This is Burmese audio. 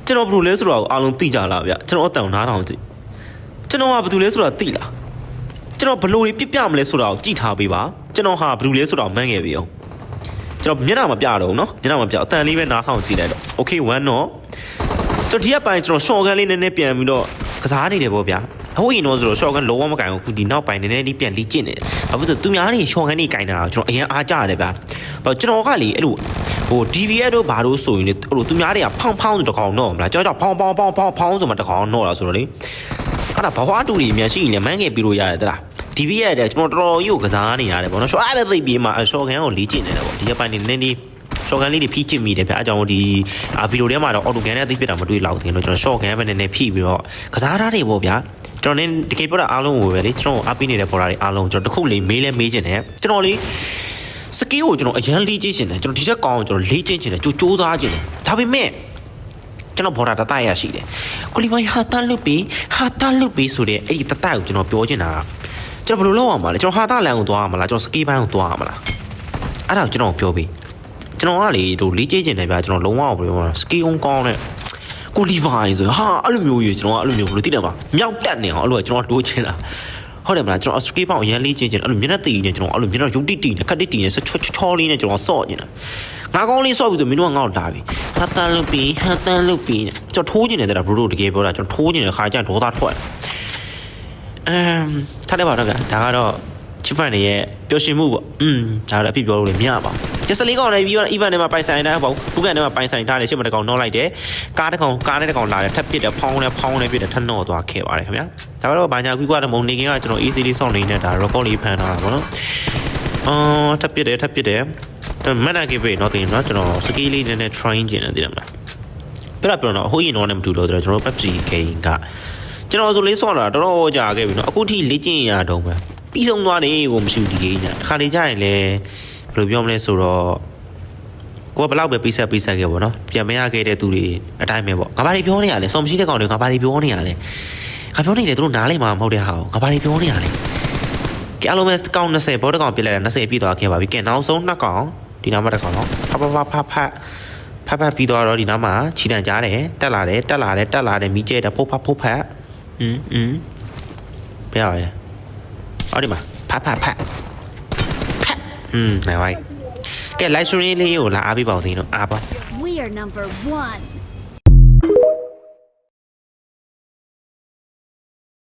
ကျွန်တော်ဘယ်လိုလဲဆိုတော့အားလုံးသိကြလားဗျကျွန်တော်အတန်နားထောင်ကြည့်ကျွန်တော်ကဘယ်သူလဲဆိုတော့သိလားကျွန်တော်ဘယ်လိုပြပြမလဲဆိုတော့ကြည့်ထားပေးပါကျွန်တော်ဟာဘယ်သူလဲဆိုတော့မှန်းခဲ့ပြီအောင်ကျွန်တော်မျက်နှာမပြတော့ဘူးเนาะမျက်နှာမပြအတန်လေးပဲနားထောင်ကြည့်လိုက်တော့ okay 1တော့ကျွန်တော်ဒီကပိုင်းကျွန်တော်ရှော့ကန်လေးနည်းနည်းပြန်ပြီးတော့ကစားနေတယ်ပေါ့ဗျာဟိုရင်တော့ဆိုတော့ရှော့ကန်လုံးဝမကင်ဘူးခုဒီနောက်ပိုင်းနည်းနည်းလေးပြန်လေ့ကျင့်နေတယ်ဘာဖြစ်လို့သူများနေရှော့ကန်နေကင်တာကျွန်တော်အရင်အားကြရတယ်ဗျာဘာကျွန်တော်ကလေအဲ့လိုဟို DBS တို့ဘာလို့ဆိုရင်လေအဲ့လိုသူများတွေကဖောင်းဖောင်းဆိုတကောင်တော့မလားကြောက်ဖောင်းဖောင်းဖောင်းဖောင်းဖောင်းဆိုမှတကောင်တော့လားဆိုတော့လေအဲ့ဒါဘဝတူတွေအများရှိရင်လည်းမန်းငယ်ပြီးလို့ရတယ်တလား DBS တဲ့ကျွန်တော်တော်တော်ကြီးကိုကစားနေရတယ်ပေါ့နော်ရှော့အဲ့ဒါသိပြီးမှရှော့ကန်ကိုလေ့ကျင့်နေတယ်ပေါ့ဒီကပိုင်းနေနည်းနည်းရှော့ကန်လေးတွေဖိချစ်မိတယ်ဗျအကြောင်းဒီဗီဒီယိုထဲမှာတော့အော်တိုကန်နဲ့သိပြတာမတွေ့လောက်သေးဘူးကျွန်တော်ရှော့ကန်ပဲနည်းနည်းဖိပြီးတော့ကစားထားတယ်ပေါ့ဗျာကျွန်တော်လည်းတကယ်ပြောတာအားလုံးကိုပဲလေကျွန်တော်အားပေးနေတဲ့ပေါ်တာတွေအားလုံးကျွန်တော်တခုလေးမေးလဲမေးချင်တယ်ကျွန်တော်လေးစကီးကိုကျွန်တော်အရန်လေ့ကျင့်ချင်တယ်ကျွန်တော်ဒီချက်ကောင်းကျွန်တော်လေ့ကျင့်ချင်တယ်ကြိုးစားချင်တယ်ဒါပေမဲ့ကျွန်တော်ဘော်ဒါတတရရှိတယ်ကိုလီဗိုင်ဟာတန်လွတ်ပြီးဆိုတဲ့အဲ့ဒီတတကိုကျွန်တော်ပြောချင်တာကျွန်တော်ဘယ်လိုလုပ်အောင်မလဲကျွန်တော်ဟာတလန်ကိုသွားရမလားကျွန်တော်စကီးပိုင်းကိုသွားရမလားအဲ့ဒါကိုကျွန်တော်ပြောပြီးကျွန်တော်ကလေတို့လေ့ကျင့်ချင်တယ်ဗျာကျွန်တော်လုံးဝဘယ်လိုပြောစကီးအောင်ကောင်းတဲ့ကိုလီဗိုင်ဆိုဟာအဲ့လိုမျိုးကြီးကျွန်တော်ကအဲ့လိုမျိုးဘယ်လိုသိတယ်မလားမြောက်တက်နေအောင်အဲ့လိုကျွန်တော်တို့ချင်တာဟုတ်တယ်မလားကျွန်တော်စကီးပေါင်းအရင်လေးချင်းအဲ့လိုမျက်နှာတည်နေကျွန်တော်အဲ့လိုမျက်နှာရုပ်တိတိနဲ့ခက်တိတိနဲ့ချောလေးနဲ့ကျွန်တော်ဆော့နေတာငါကောင်းလေးဆော့ပြီးဆိုမင်းတို့ကငါ့ကိုလာပြီဟာတန်လုတ်ပြီးကျွန်တော်ထိုးနေတယ်တဲ့ဘရိုတို့တကယ်ပြောတာကျွန်တော်ထိုးနေတယ်ခါကျဒေါသထွက်ထားတယ်ပါတော့ကဒါကတော့ချစ်ဖန်နေရဲ့ပျော်ရွှင်မှုပေါ့ဒါတော့အဖြစ်ပြောလို့လည်းမရပါဘူးကျစလေးကောင်လည်းပြီးတော့ event ထဲမှာပိုင်ဆိုင်ထားပေါ့ဘူးကန်ထဲမှာပိုင်ဆိုင်ထားတယ်ရှစ်မတကောင်နှောလိုက်တယ်ကားတစ်ကောင်လာတယ်ထပ်ပစ်တယ်ဖောင်းလဲပစ်တယ်ထပ်နှောသွားခဲ့ပါတယ်ခင်ဗျာဒါကတော့ဘာညာကွီးကွာတဲ့မုံနေကကျွန်တော် easy လေးစောင့်နေနေတာ record လေးဖန်ထားတာပေါ့နော်ထပ်ပစ်တယ်မန်နာကေပဲတော့တင်နော်ကျွန်တော်စကီးလေးနည်းနည်း try ကျင်နေတယ်မလားပြောတော့ဟိုရင်တော့လည်းမတူလို့ကျွန်တော် PUBG game ကကျွန်တော်ဆိုလေးဆော့လာတော်တော်ကြာခဲ့ပြီနော်အခုထိလေ့ကျင့်ရတော့ပဲပြီးဆုံးသွားတယ်ကိုမရှိဘူးဒီကိန်းညာခါလေးကြရင်လည်းဘယ်လိုပြောမလဲဆိုတော့ကိုကဘလောက်ပဲပိဆက်ခဲ့ပေါ့နော်ပြန်မရခဲ့တဲ့သူတွေအတိုင်းပဲပေါ့ငါဘာတွေပြောနေရလဲစော်မရှိတဲ့ကောင်တွေငါဘာတွေပြောနေရလဲငါပြောနေတယ်သူတို့နားလိမ့်မှာမဟုတ်တဲ့ဟာကိုငါဘာတွေပြောနေရလဲကဲအလုံးမဲ့ကောင်20ဘောတကောင်ပြစ်လိုက်တာ20ပြည့်သွားခဲ့ပါပြီကဲနောက်ဆုံး2ကောင်ဒီနားမှာတစ်ကောင်နော်ဖတ်ပြီးတော့ဒီနားမှာခြိတန်ကြားတယ်တက်လာတယ်မိကျဲတယ်ဖုတ်ဖတ်ဘယ်ရလဲအော်ဒီမှာဖတ်နိုင်ပါကဲ live stream လေးကိုလာအားပေးပါဦးသေးနော်အားပါ We are number 1